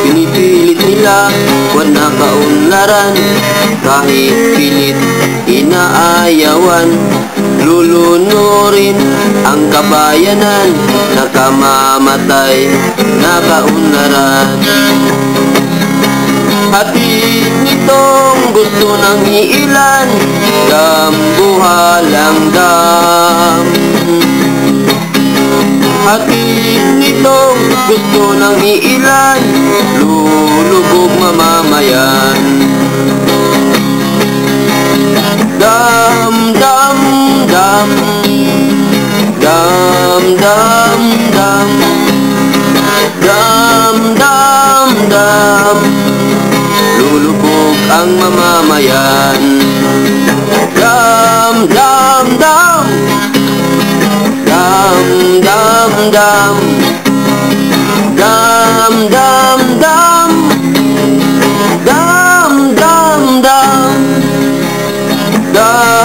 Pinipilit nila, wala kaunlaran, kahit pilit inaayawan. Lulunurin ang kabayanan, nakamamatay na kaunlaran. Hati nitong gusto ng iilan, dambuhalang dam. Hati nitong gusto ng iilan, lulubog mamamayan. Dam, dam, dam, dam, dam, dam, dam, dam, dam, lulubog ang mamamayan. Dam, dam, dam, dam, dam, dam, dam, dam, dam, dam, dam, dam, dam.